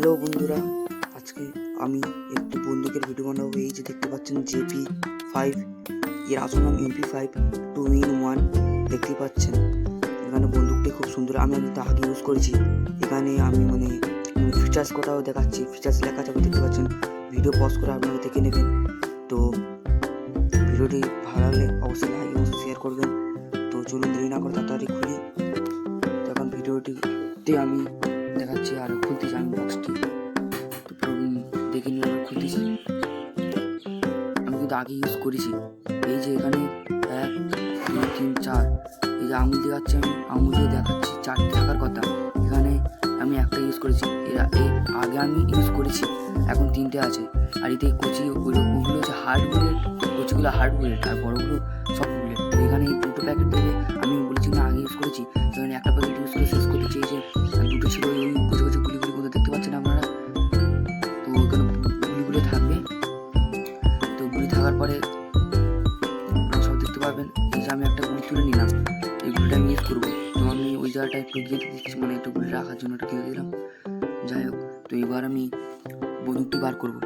Hello বন্ধুরা, আজকে আমি একটি বন্দুকের ভিডিও বানাবো। এই যে দেখতে পাচ্ছেন JP5, এর আসল নাম MP5 2-in-1। দেখতে পাচ্ছেন এখানে বন্দুকটি খুব সুন্দর, আমি তো আগে ইউজ করেছি। এখানে আমি ফিচার্স কোটাও দেখাচ্ছি, ফিচার্স লেখা আছে, দেখতে পাচ্ছেন। ভিডিও পজ করে আপনারা দেখে নেবেন। তো ভিডিওটি ভালো লাগলে অবশ্যই লাইক এবং শেয়ার করবেন। তো চলুন দেরি না করে তাড়াতাড়ি খুলি। তো এখন ভিডিওটিতে আমি দেখাচ্ছি আর খুলতেছি আমি বক্সটি। তো দেখে নিয়ে আবার খুলতেছি। আমি কিন্তু আগে ইউজ করেছি। এই যে এখানে 1 2 3 4, এই যে আঙুল দেখাচ্ছে, আমি আঙুল দিয়ে দেখাচ্ছি 4টি থাকার কথা। এখানে আমি একটা ইউজ করেছি, আগে আমি ইউজ করেছি, এখন 3টে আছে। আর এতে কচি ওগুলো হচ্ছে হার্ড বুলেট, কচিগুলো হার্ড বুলেট আর বড়গুলো সফট বুলেট। তো এখানে এই 2টো প্যাকেট দেবে, আমি বলেছি না আগে ইউজ করেছি। সেখানে একটা প্যাকেট ইউজ করে শেষ করতে চেয়েছে, 2টো ছিল ওই কুচি কুচি গুলিগুলো দেখতে পাচ্ছেন আপনারা। তো ওখানে গুলিগুলো থাকবে। তো গুলি থাকার পরে আপনারা সব দেখতে পাবেন। এই যে আমি একটা গুলি তুলে নিলাম, এই গুলিটা আমি ইউজ করবো। তো আমি ওই জায়গাটা একটু গেঁথে দিচ্ছি, একটু গুলি রাখার জন্য একটু গেঁথে দিলাম। যাই হোক, তো এবার আমি বন্দুকটি বার করবো।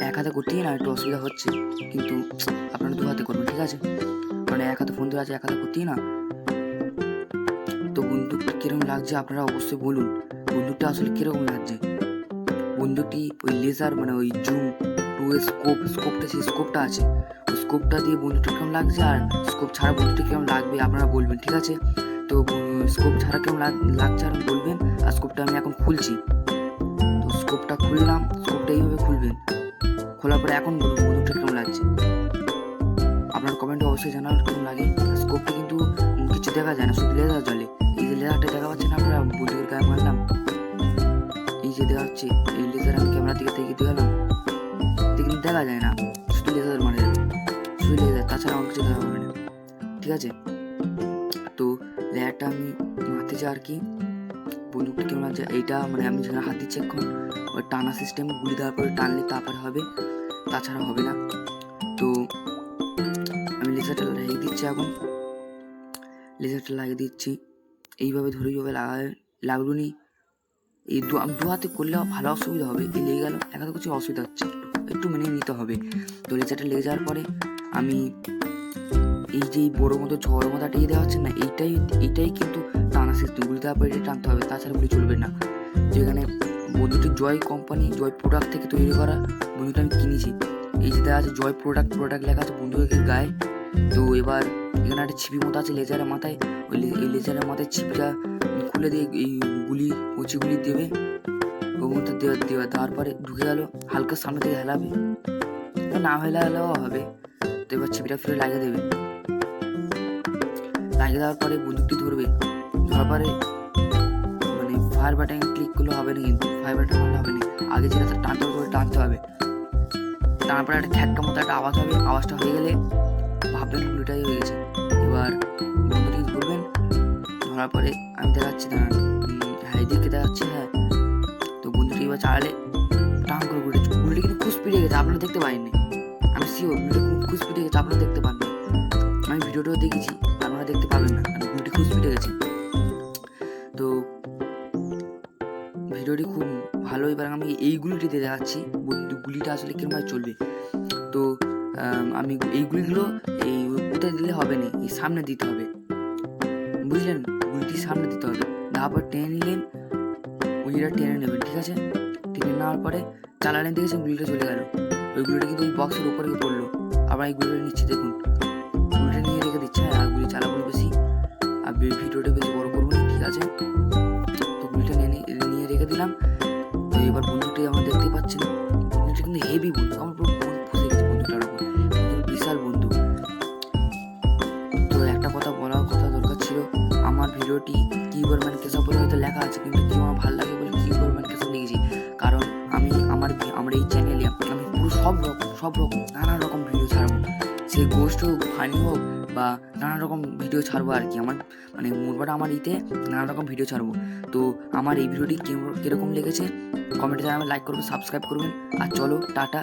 এক হাতে করতেই না একটু অসুবিধা হচ্ছে, কিন্তু আপনারা 2 হাতে করবেন, ঠিক আছে? মানে এক হাতে ফোন ধরে আছে, এক হাতে করতেই না। তো বন্দুকটা কিরকম লাগছে আপনারা অবশ্যই বলুন। বন্দুকটা আসলে কিরকম লাগছে? বন্দুকটি ওই লেজার ওই জুম 2 স্কোপটা, সেই স্কোপটা আছে, ওই স্কোপটা দিয়ে বন্দুকটা কেমন লাগছে, আর স্কোপ ছাড়া বন্দুকটা কেমন লাগবে আপনারা বলবেন, ঠিক আছে? তো স্কোপ ছাড়া কেমন লাগছে আর বলবেন। আর স্কোপটা আমি এখন খুলছি। তো স্কোপটা খুললাম, স্কোপটা এইভাবে খুলবেন। খোলার পরে এখন বলুন বন্দুকটা কেমন লাগছে। আপনার কমেন্টে অবশ্যই জানার কেমন লাগে। স্কোপটা কিন্তু কিছু দেখা যায় না, শুধু লেজার জ্বলে। এই যে লেজারটা দেখা পাচ্ছেন আপনারা, বন্দুকের গায়ে মারলাম, এই যে দেখা যাচ্ছে, এই লেজার আমি ক্যামেরা থেকে দেখালাম, কিন্তু দেখা যায় না, শুধু লেজার মানে শুধু লেজার, তাছাড়া আমার কিছু দেখা হবে না, ঠিক আছে? তো লেয়ারটা আমি মারতেছি আর কি। বন্দুকটা কেমন লাগছে এইটা আমি যেখানে হাত দিচ্ছি এখন, ওই টানা সিস্টেম, গুলি দেওয়ার পরে টানলে তারপরে হবে, তাছাড়া হবে না। তো আমি লেজারটা লাগিয়ে দিচ্ছি, এখন লেজারটা লাগিয়ে দিচ্ছি। এইভাবে ধরে এইভাবে লাগলো নি। এই 2 হাতে করলে ভালো অসুবিধা হবে, এই লেগে গেল, এক হাতে কিছু অসুবিধা হচ্ছে, একটু মেনে নিতে হবে। তো লেজারটা লেগে যাওয়ার পরে আমি এই যে বড় মতো ঝড় মতো টিয়ে দেওয়া হচ্ছে না, এইটাই কিন্তু টানা সিস্টেম, গুলি দেওয়ার পরে এটা টানতে হবে, তাছাড়া গুলি চলবে না। যেখানে বন্ধুটি জয় কোম্পানি, জয় প্রোডাক্ট থেকে তৈরি করা বন্ধুটা আমি কিনেছি। এই যে দেওয়া আছে জয় প্রোডাক্ট লেখা আছে বন্ধুকের গায়ে। তো এবার এখানে একটা ছিপি মতো আছে লেজারের মাথায়, ওই লেজারের মাথায় ছিপিটা খুলে দিয়ে এই কচি গুলি দেবে, ওর মধ্যে দেওয়ার পরে ঢুকে গেল, হালকা সামনে থেকে হেলাবে, না হেলালেও হবে। তো এবার ছিপিটা ফিরে লাগিয়ে দেবে, লাগিয়ে দেওয়ার পরে বন্দুকটি ধরবে, ধরার পরে ফায়ার বাটন ক্লিক করলে হবে না, কিন্তু ফায়ার বাটন মারলে হবে না, আগে যেটা টানতে হবে। টানার পরে একটা খ্যাটকা মতো একটা আওয়াজ হবে, আওয়াজটা হয়ে গেলে ভাববেন গুলিটাই হয়ে গেছে। এবার বন্দুকটি ধরবেন, ধরার পরে আমি দেখাচ্ছি, দাঁড়ান, হ্যাঁ এদিকে দেখাচ্ছি, হ্যাঁ। তো বন্দুকটি এবার চালালে টান করে গুলিটা কিন্তু খুব স্পিডে গেছে, আপনারা দেখতে পারেননি, আমি শিওর গুলিটা খুব স্পিডে গেছে, আপনারা দেখতে পান না। আমি ভিডিওটাও দেখেছি, আপনারা দেখতে পাবেন না, গুলিটি খুব স্পিডে গেছে। তো ভিডিওটি খুব ভালো। এবার আমি এই গুলিটিতে দেখাচ্ছি গুলিটা আসলে কিরকমভাবে চলবে। তো আমি এই গুলিগুলো এই কোথায় দিলে হবে না, এই সামনে দিতে হবে, বুঝলেন? গুলিটি সামনে দিতে হবে, তারপর টেনে নিলেন, গুলিটা টেনে নেবেন, ঠিক আছে? টেনে নেওয়ার পরে চালালেন, দেখেছেন গুলিটা চলে গেল, ওই গুলিটা কিন্তু ওই বক্সের উপরে পড়লো। আবার এই গুলিটা নিচ্ছে, দেখুন গুলিটা নিয়ে রেখে দিচ্ছে, আর গুলি চালাবো বেশি, আর ভিডিওটা বেশি বড় করবো না, ঠিক আছে? তো গুলিটা নিয়ে রেখে দিলাম। তো এবার বন্ধুটি আমার দেখতে পাচ্ছেন, বন্ধুটি কিন্তু হেভি বন্ধু, আমার পুরো মন ফুসে গেছে বন্ধুটার উপর, বিশাল বন্ধু। তো একটা কথা বলার দরকার ছিল, আমার ভিডিওটি কিউবারম্যান কেশব বলে হয়তো লেখা আছে, কিন্তু কি আমার ভালো লাগে বলে কিউবারম্যান কেশব লিখেছি, কারণ আমি আমার এই চ্যানেলে আমি পুরো সব রকম নানা রকম ভিডিও ছাড়বো, সে গোস্ট হোক, ফানি হোক, বা নানা রকম ভিডিও ছাড়বো আর কি। আমার মোটমাট আমার নানা রকম ভিডিও ছাড়বো। তো আমার এই ভিডিওটি কীরকম লেগেছে কমেন্টে জানাবেন, লাইক করবেন, সাবস্ক্রাইব করবেন, আর চলো টাটা।